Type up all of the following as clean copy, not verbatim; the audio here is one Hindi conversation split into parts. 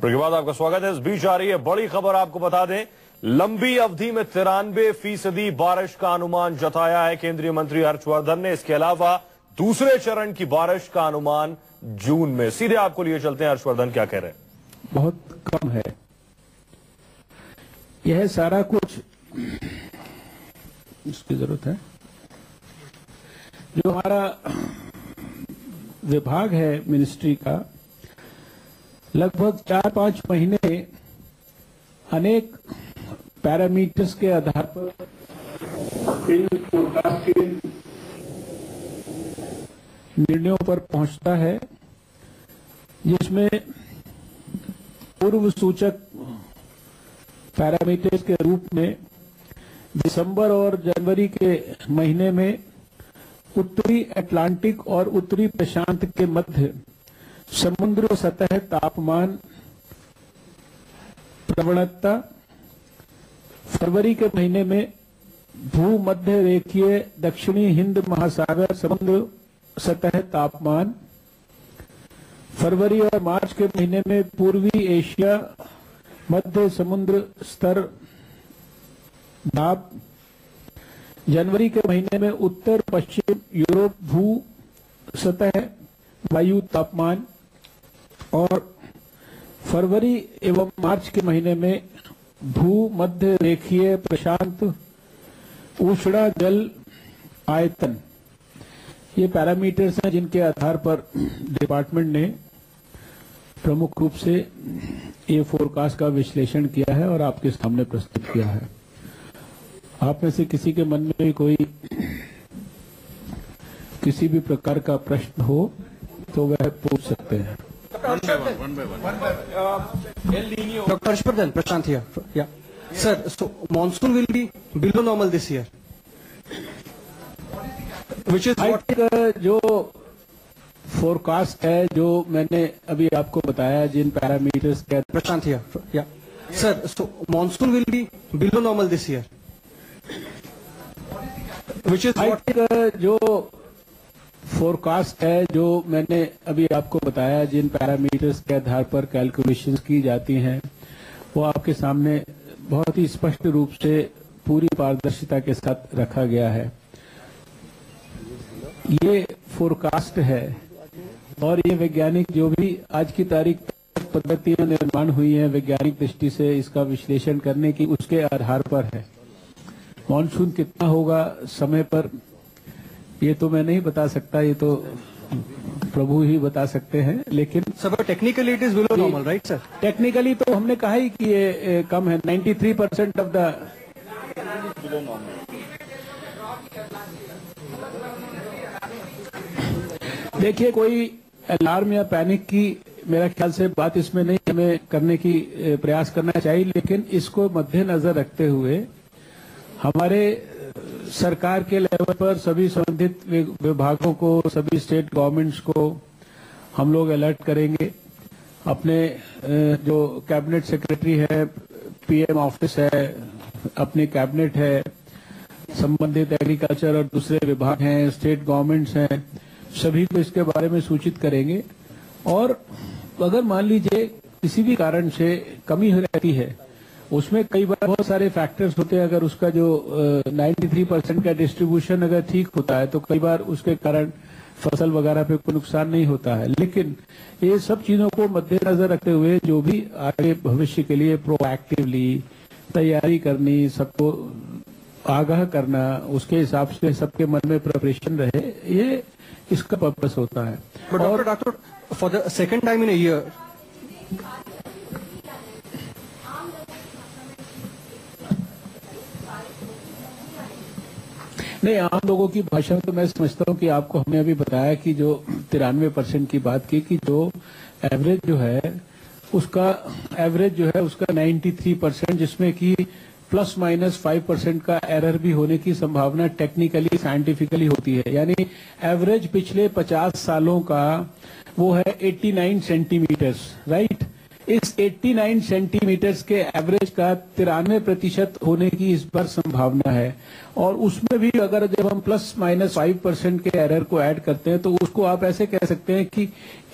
ब्रेक के बाद आपका स्वागत है। इस बीच आ रही है बड़ी खबर, आपको बता दें लंबी अवधि में 93% बारिश का अनुमान जताया है केंद्रीय मंत्री हर्षवर्धन ने। इसके अलावा दूसरे चरण की बारिश का अनुमान जून में। सीधे आपको लिए चलते हैं, हर्षवर्धन क्या कह रहे हैं। बहुत कम है यह सारा कुछ, इसकी जरूरत है। जो हमारा विभाग है मिनिस्ट्री का, लगभग 4-5 महीने अनेक पैरामीटर्स के आधार पर इन फोरकास्ट के निर्णयों पर पहुंचता है, जिसमें पूर्व सूचक पैरामीटर्स के रूप में दिसंबर और जनवरी के महीने में उत्तरी अटलांटिक और उत्तरी प्रशांत के मध्य समुद्र सतह तापमान प्रवणता, फरवरी के महीने में भूमध्य रेखीय दक्षिणी हिंद महासागर समुद्र सतह तापमान, फरवरी और मार्च के महीने में पूर्वी एशिया मध्य समुद्र स्तर दाब, जनवरी के महीने में उत्तर पश्चिम यूरोप भू सतह वायु तापमान, और फरवरी एवं मार्च के महीने में भूमध्य रेखीय प्रशांत उष्णा जल आयतन। ये पैरामीटर्स हैं जिनके आधार पर डिपार्टमेंट ने प्रमुख रूप से ये फोरकास्ट का विश्लेषण किया है और आपके सामने प्रस्तुत किया है। आप में से किसी के मन में कोई किसी भी प्रकार का प्रश्न हो तो वह पूछ सकते हैं। Dr. Harshvardhan, Prashant here. Yeah. Sir, so monsoon will be below normal this year. Which is what जो फोरकास्ट है, जो मैंने अभी आपको बताया, जिन पैरामीटर्स के Prashant here. Yeah. Sir, so monsoon will be below normal this year. Which is what जो फोरकास्ट है, जो मैंने अभी आपको बताया, जिन पैरामीटर्स के आधार पर कैलकुलेशंस की जाती हैं, वो आपके सामने बहुत ही स्पष्ट रूप से पूरी पारदर्शिता के साथ रखा गया है। ये फोरकास्ट है और ये वैज्ञानिक जो भी आज की तारीख तक पद्धतियां निर्माण हुई हैं वैज्ञानिक दृष्टि से इसका विश्लेषण करने की, उसके आधार पर है। मॉनसून कितना होगा समय पर, ये तो मैं नहीं बता सकता, ये तो प्रभु ही बता सकते हैं। लेकिन sir technically it is below normal, right sir? Technically तो हमने कहा ही कि ये कम है। 93% ऑफ द देखिए, कोई अलार्म या पैनिक की मेरा ख्याल से बात इसमें नहीं हमें करने की प्रयास करना चाहिए, लेकिन इसको मद्देनजर रखते हुए हमारे सरकार के लेवल पर सभी संबंधित विभागों को, सभी स्टेट गवर्नमेंट्स को हम लोग अलर्ट करेंगे। अपने जो कैबिनेट सेक्रेटरी है, पीएम ऑफिस है, अपनी कैबिनेट है, संबंधित एग्रीकल्चर और दूसरे विभाग हैं, स्टेट गवर्नमेंट्स हैं, सभी को इसके बारे में सूचित करेंगे। और अगर मान लीजिए किसी भी कारण से कमी रहती है, उसमें कई बार बहुत सारे फैक्टर्स होते हैं। अगर उसका जो 93% का डिस्ट्रीब्यूशन अगर ठीक होता है तो कई बार उसके कारण फसल वगैरह पे कोई नुकसान नहीं होता है। लेकिन ये सब चीजों को मद्देनजर रखते हुए जो भी आगे भविष्य के लिए प्रोएक्टिवली तैयारी करनी, सबको आगाह करना, उसके हिसाब से सबके मन में प्रिपरेशन रहे, ये इसका पर्पस होता है। और doctor for the second time in a year, नहीं, आम लोगों की भाषा में तो मैं समझता हूँ कि आपको हमने अभी बताया कि जो 93% की बात की कि जो एवरेज जो है उसका 93%, जिसमें कि ±5% का एरर भी होने की संभावना टेक्निकली साइंटिफिकली होती है। यानी एवरेज पिछले 50 सालों का वो है 89 सेंटीमीटर्स, राइट। इस 89 सेंटीमीटर्स के एवरेज का 93% होने की इस बार संभावना है। और उसमें भी अगर जब हम ±5% के एरर को ऐड करते हैं तो उसको आप ऐसे कह सकते हैं कि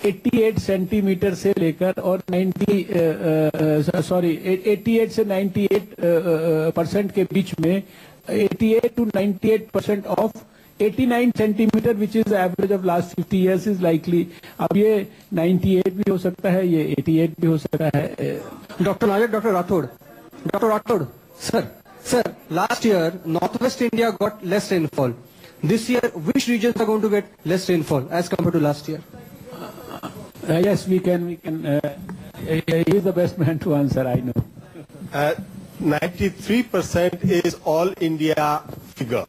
88 सेंटीमीटर से लेकर और 88 से 98% के बीच में 88 to 98% of 89 centimetre which is average of last 50 years is likely. अब ये 98 भी हो सकता है, ये 88 भी हो सकता है। Doctor Nayak, doctor Rathore, sir, last year Northwest India got less rainfall. This year, which regions are going to get less rainfall as compared to last year? Yes, we can. He is the best man to answer, I know. 93% is all India figure.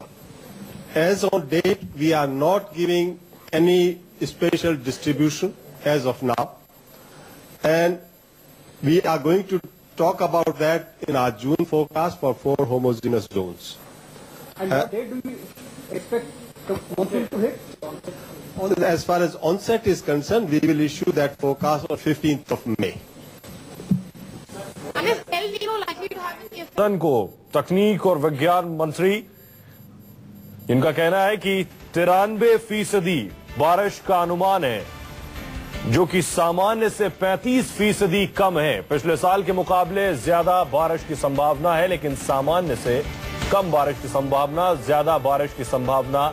As on date, we are not giving any special distribution as of now. And we are going to talk about that in our June forecast for 4 homogeneous zones. And what date do we expect the monsoon to hit? As far as onset is concerned, we will issue that forecast on 15th of May. को तकनीक और विज्ञान मंत्री, इनका कहना है कि 93% बारिश का अनुमान है, जो कि सामान्य से 35% कम है। पिछले साल के मुकाबले ज्यादा बारिश की संभावना है, लेकिन सामान्य से कम बारिश की संभावना, ज्यादा बारिश की संभावना